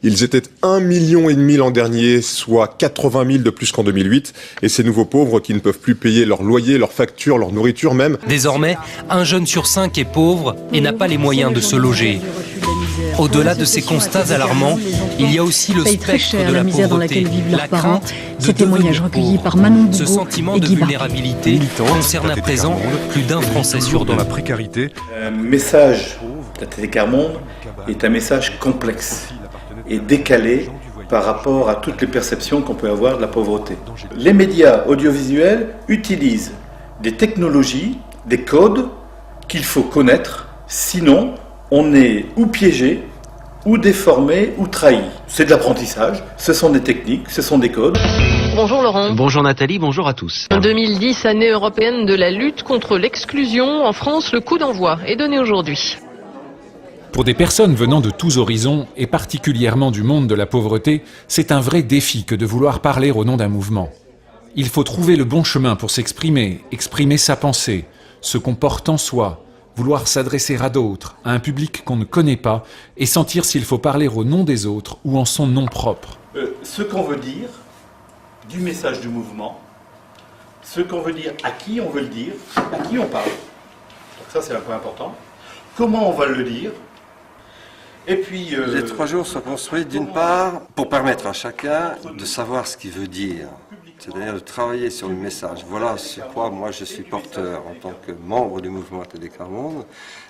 Ils étaient 1,5 million l'an dernier, soit 80 000 de plus qu'en 2008. Et ces nouveaux pauvres qui ne peuvent plus payer leur loyer, leurs factures, leur nourriture même. Désormais, un jeune sur 5 est pauvre et n'a pas les moyens de se loger. Au-delà de ces constats alarmants, il y a aussi le spectre de la pauvreté, la crainte de devenir pauvre. Ce sentiment de vulnérabilité concerne à présent plus d'un Français sur deux. Dans la précarité. Un message d'ATD Quart Monde est un message complexe et décalé par rapport à toutes les perceptions qu'on peut avoir de la pauvreté. Les médias audiovisuels utilisent des technologies, des codes qu'il faut connaître, sinon on est ou piégé, ou déformé, ou trahi. C'est de l'apprentissage, ce sont des techniques, ce sont des codes. Bonjour Laurent. Bonjour Nathalie, bonjour à tous. 2010, année européenne de la lutte contre l'exclusion. En France, le coup d'envoi est donné aujourd'hui. Pour des personnes venant de tous horizons, et particulièrement du monde de la pauvreté, c'est un vrai défi que de vouloir parler au nom d'un mouvement. Il faut trouver le bon chemin pour s'exprimer, exprimer sa pensée, ce qu'on porte en soi, vouloir s'adresser à d'autres, à un public qu'on ne connaît pas, et sentir s'il faut parler au nom des autres ou en son nom propre. Ce qu'on veut dire du message du mouvement, ce qu'on veut dire, à qui on veut le dire, à qui on parle. Donc ça c'est un point important. Comment on va le dire. Et puis, Les 3 jours sont construits d'une part pour permettre à chacun de savoir ce qu'il veut dire, c'est-à-dire de travailler sur le message. Voilà sur quoi moi je suis porteur en tant que membre du mouvement ATD Quart Monde.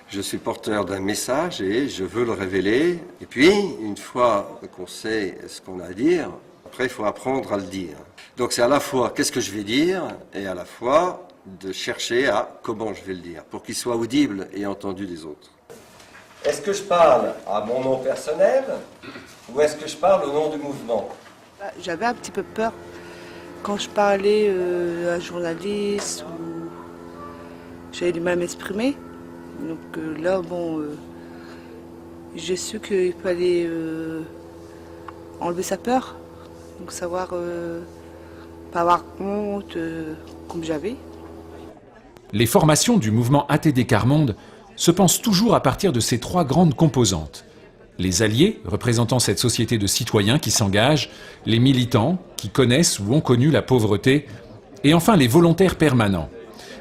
Je suis porteur d'un message et je veux le révéler. Et puis, une fois qu'on sait ce qu'on a à dire, après il faut apprendre à le dire. Donc c'est à la fois qu'est-ce que je vais dire et à la fois de chercher à comment je vais le dire pour qu'il soit audible et entendu des autres. Est-ce que je parle à mon nom personnel ou est-ce que je parle au nom du mouvement? J'avais un petit peu peur quand je parlais à un journaliste ou j'avais du mal à m'exprimer. Donc là, bon, j'ai su qu'il fallait enlever sa peur, donc savoir pas avoir honte comme j'avais. Les formations du mouvement ATD Quart Monde se pensent toujours à partir de ces 3 grandes composantes. Les alliés, représentant cette société de citoyens qui s'engagent, les militants, qui connaissent ou ont connu la pauvreté, et enfin les volontaires permanents.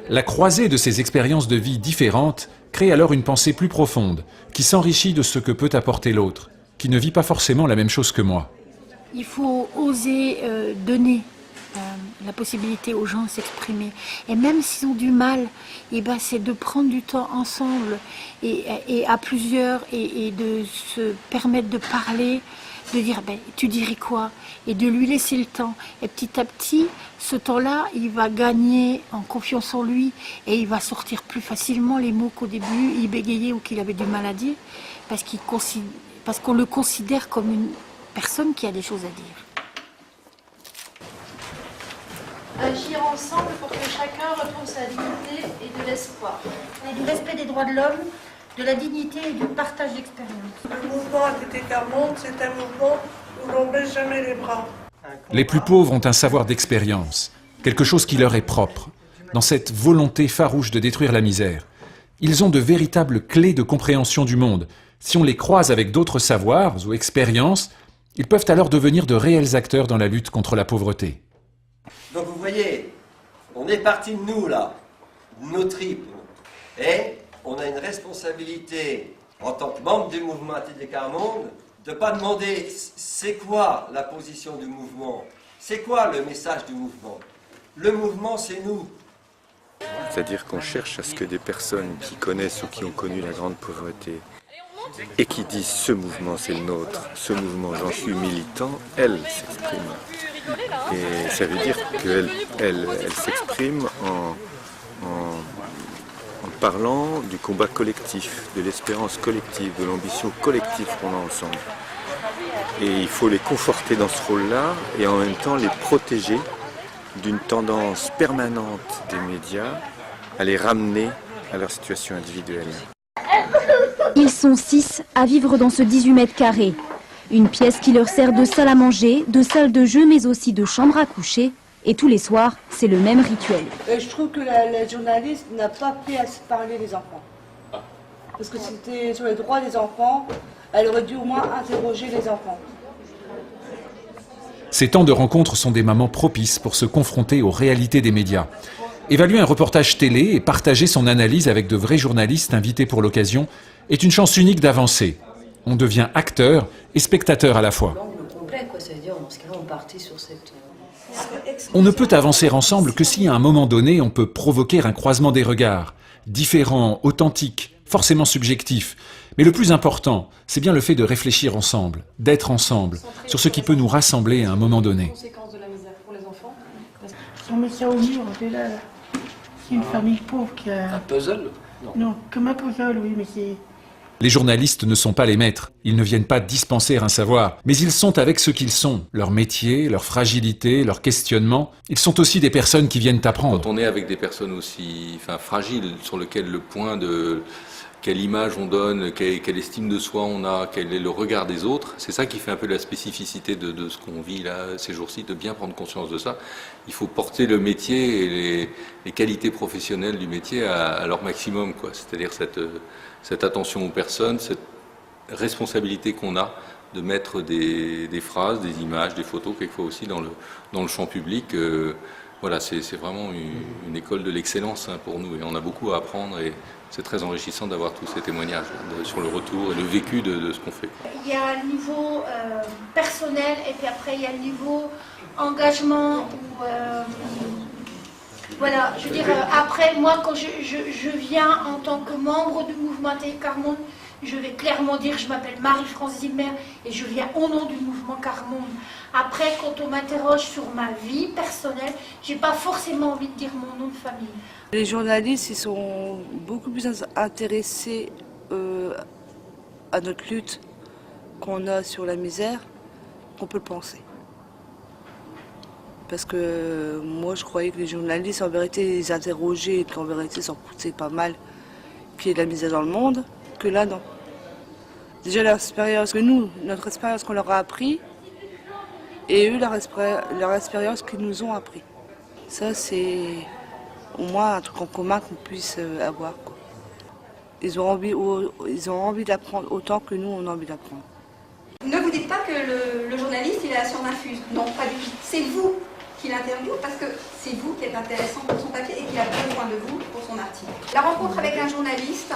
La croisée de ces expériences de vie différentes crée alors une pensée plus profonde, qui s'enrichit de ce que peut apporter l'autre, qui ne vit pas forcément la même chose que moi. Il faut oser donner la possibilité aux gens de s'exprimer. Et même s'ils ont du mal, c'est de prendre du temps ensemble et à plusieurs et de se permettre de parler, de dire tu dirais quoi, et de lui laisser le temps. Et petit à petit, ce temps-là, il va gagner en confiance en lui et il va sortir plus facilement les mots qu'au début il bégayait ou qu'il avait du mal à dire, parce qu'on le considère comme une personne qui a des choses à dire. Agir ensemble pour que chacun retrouve sa dignité et de l'espoir. Et du respect des droits de l'homme, de la dignité et du partage d'expérience. Le mouvement ATD Quart Monde, c'est un mouvement où l'on ne baisse jamais les bras. Les plus pauvres ont un savoir d'expérience, quelque chose qui leur est propre, dans cette volonté farouche de détruire la misère. Ils ont de véritables clés de compréhension du monde. Si on les croise avec d'autres savoirs ou expériences, ils peuvent alors devenir de réels acteurs dans la lutte contre la pauvreté. Donc vous voyez, on est parti de nous là, de nos tripes, et on a une responsabilité en tant que membre du mouvement ATD Quart Monde de ne pas demander c'est quoi la position du mouvement, c'est quoi le message du mouvement. Le mouvement c'est nous. C'est-à-dire qu'on cherche à ce que des personnes qui connaissent ou qui ont connu la grande pauvreté et qui disent ce mouvement c'est le nôtre, ce mouvement j'en suis militant, elles s'expriment. Et ça veut dire qu'elle s'exprime en parlant du combat collectif, de l'espérance collective, de l'ambition collective qu'on a ensemble. Et il faut les conforter dans ce rôle-là et en même temps les protéger d'une tendance permanente des médias à les ramener à leur situation individuelle. Ils sont 6 à vivre dans ce 18 mètres carrés. Une pièce qui leur sert de salle à manger, de salle de jeu, mais aussi de chambre à coucher. Et tous les soirs, c'est le même rituel. Je trouve que la journaliste n'a pas fait assez parler les enfants. Parce que c'était sur les droits des enfants, elle aurait dû au moins interroger les enfants. Ces temps de rencontre sont des moments propices pour se confronter aux réalités des médias. Évaluer un reportage télé et partager son analyse avec de vrais journalistes invités pour l'occasion est une chance unique d'avancer. On devient acteur et spectateur à la fois. On ne peut avancer ensemble que si à un moment donné on peut provoquer un croisement des regards, différent, authentique, forcément subjectif. Mais le plus important, c'est bien le fait de réfléchir ensemble, d'être ensemble, sur ce qui peut nous rassembler à un moment donné. Si on met ça au mur, là, c'est une famille pauvre qui a... Un puzzle? Non, comme un puzzle, oui, mais c'est... Les journalistes ne sont pas les maîtres, ils ne viennent pas dispenser un savoir, mais ils sont avec ce qu'ils sont, leur métier, leur fragilité, leur questionnement. Ils sont aussi des personnes qui viennent apprendre. Quand on est avec des personnes aussi fragiles, sur lesquelles le point de quelle image on donne, quelle estime de soi on a, quel est le regard des autres, c'est ça qui fait un peu la spécificité de ce qu'on vit là ces jours-ci, de bien prendre conscience de ça. Il faut porter le métier et les qualités professionnelles du métier à leur maximum, quoi. C'est-à-dire cette attention aux personnes, cette responsabilité qu'on a de mettre des phrases, des images, des photos, quelquefois aussi dans le champ public. Voilà, c'est vraiment une école de l'excellence pour nous et on a beaucoup à apprendre et c'est très enrichissant d'avoir tous ces témoignages sur le retour et le vécu de ce qu'on fait. Il y a un niveau personnel et puis après il y a le niveau engagement ou voilà, je veux dire, après, moi, quand je viens en tant que membre du mouvement ATD Quart Monde, je vais clairement dire que je m'appelle Marie-France Zimmer et je viens au nom du mouvement Quart Monde. Après, quand on m'interroge sur ma vie personnelle, j'ai pas forcément envie de dire mon nom de famille. Les journalistes, ils sont beaucoup plus intéressés à notre lutte qu'on a sur la misère qu'on peut le penser. Parce que moi, je croyais que les journalistes, en vérité, les interrogeaient et qu'en vérité, s'en foutaient pas mal qu'il y ait de la misère dans le monde, que là, non. Déjà, leur expérience que nous, notre expérience qu'on leur a appris, et eux, leur expérience qu'ils nous ont appris. Ça, c'est au moins un truc en commun qu'on puisse avoir, quoi. Ils ont envie d'apprendre autant que nous, on a envie d'apprendre. Ne vous dites pas que le journaliste, il est à son infuse. Non, pas du tout. C'est vous qui l'interviewe parce que c'est vous qui êtes intéressant pour son papier et qui a besoin de vous pour son article. La rencontre avec un journaliste,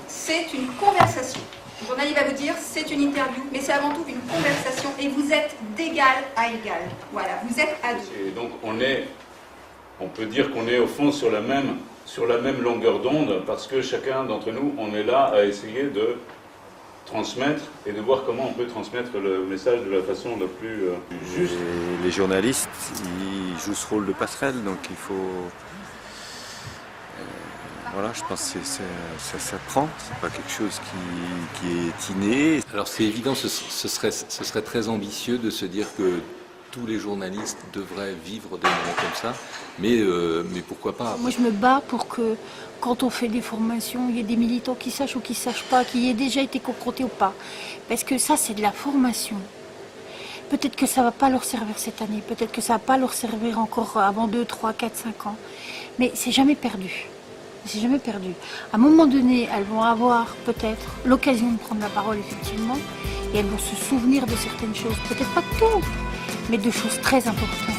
c'est une conversation. Le journaliste va vous dire c'est une interview, mais c'est avant tout une conversation et vous êtes d'égal à égal. Voilà, vous êtes à deux. Et donc on peut dire qu'on est au fond sur la même longueur d'onde parce que chacun d'entre nous, on est là à essayer de transmettre et de voir comment on peut transmettre le message de la façon la plus juste. Les journalistes, ils jouent ce rôle de passerelle, donc il faut... voilà, je pense que ça s'apprend, c'est pas quelque chose qui est inné. Alors c'est évident, ce serait très ambitieux de se dire que tous les journalistes devraient vivre des moments comme ça, mais pourquoi pas? Moi je me bats pour que quand on fait des formations, il y ait des militants qui sachent ou qui ne sachent pas, qui aient déjà été confrontés ou pas. Parce que ça c'est de la formation. Peut-être que ça ne va pas leur servir cette année, peut-être que ça ne va pas leur servir encore avant 2, 3, 4, 5 ans. Mais c'est jamais perdu. C'est jamais perdu. À un moment donné, elles vont avoir peut-être l'occasion de prendre la parole effectivement, et elles vont se souvenir de certaines choses, peut-être pas de tout, mais de choses très importantes.